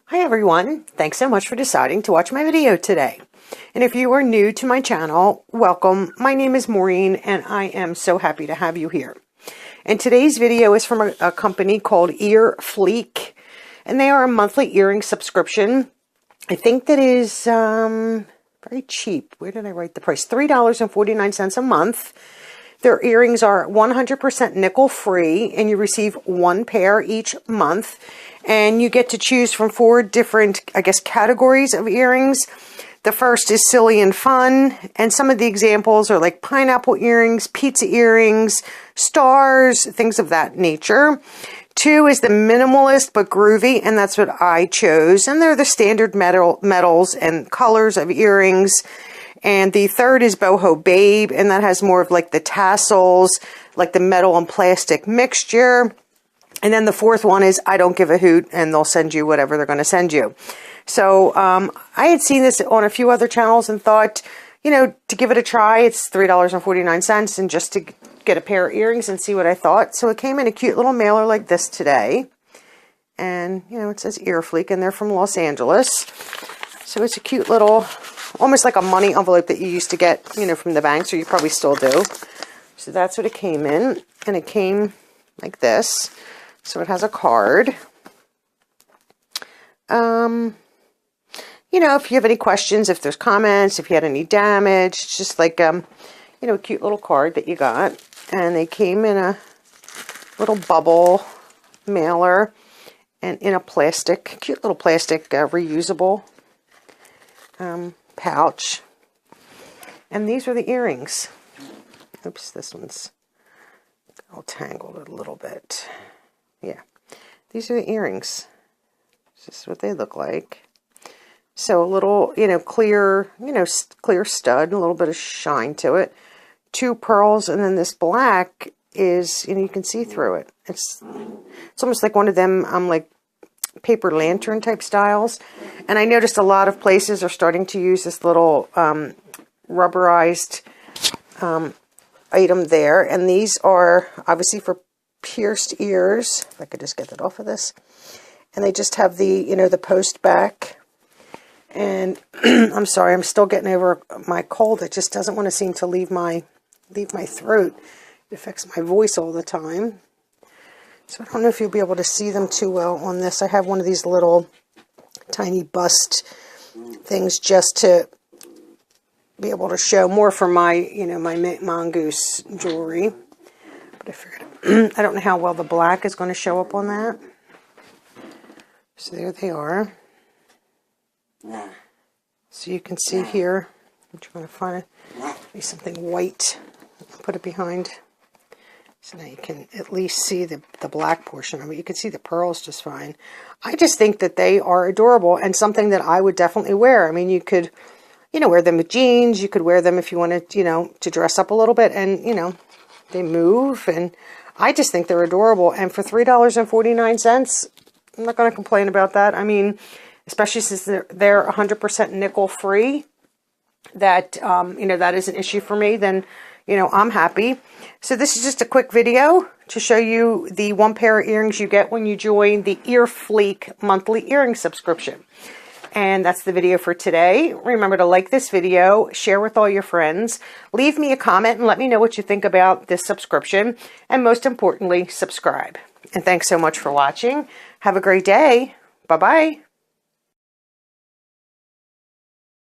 Hi everyone, thanks so much for deciding to watch my video today. And if you are new to my channel, welcome. My name is Maureen and I am so happy to have you here. And today's video is from a company called EarFleek, and they are a monthly earring subscription. I think that is very cheap. Where did I write the price? $3.49 a month. Their earrings are 100% nickel free, and you receive one pair each month. And you get to choose from 4 different, I guess, categories of earrings. The first is silly and fun, and some of the examples are like pineapple earrings, pizza earrings, stars, things of that nature. 2 is the minimalist but groovy, and that's what I chose. And they're the standard metals and colors of earrings. And the 3rd is Boho Babe, and that has more of like the tassels, like the metal and plastic mixture. And then the 4th one is I don't give a hoot, and they'll send you whatever they're going to send you. So I had seen this on a few other channels and thought, you know, to give it a try. It's $3.49, and just to get a pair of earrings and see what I thought. So it came in a cute little mailer like this today. And, you know, it says EarFleek, and they're from Los Angeles. So it's a cute little, almost like a money envelope that you used to get, you know, from the banks, or you probably still do. So that's what it came in. And it came like this. So it has a card. You know, if you have any questions, if there's comments, if you had any damage, it's just like, you know, a cute little card that you got. And they came in a little bubble mailer and in a plastic, cute little plastic reusable pouch. And these are the earrings. Oops, this one's all tangled a little bit. Yeah, these are the earrings. This is what they look like. So a little, you know, clear stud, a little bit of shine to it. 2 pearls, and then this black is, you know, you can see through it. It's almost like one of them, like paper lantern type styles. And I noticed a lot of places are starting to use this little rubberized item there. And these are obviously for pierced ears. If I could just get that off of this. And they just have the, you know, the post back. And I'm sorry, I'm still getting over my cold. It just doesn't want to seem to leave my throat. It affects my voice all the time. So I don't know if you'll be able to see them too well on this. I have one of these little tiny bust things just to be able to show more for my, you know, my mongoose jewelry. But I figured, I don't know how well the black is going to show up on that. So there they are. So you can see here, I'm trying to find something white, put it behind. So now you can at least see the black portion of it. You can see the pearls just fine. I just think that they are adorable and something that I would definitely wear. I mean, you could, you know, wear them with jeans. You could wear them if you wanted, you know, to dress up a little bit, and, you know, they move. And I just think they're adorable. And for $3.49, I'm not going to complain about that. I mean, especially since they're 100% nickel free, that, you know, that is an issue for me, then, you know, I'm happy. So this is just a quick video to show you the 1 pair of earrings you get when you join the EarFleek monthly earring subscription. And that's the video for today. Remember to like this video, share with all your friends, leave me a comment and let me know what you think about this subscription. And most importantly, subscribe. And thanks so much for watching. Have a great day. Bye-bye.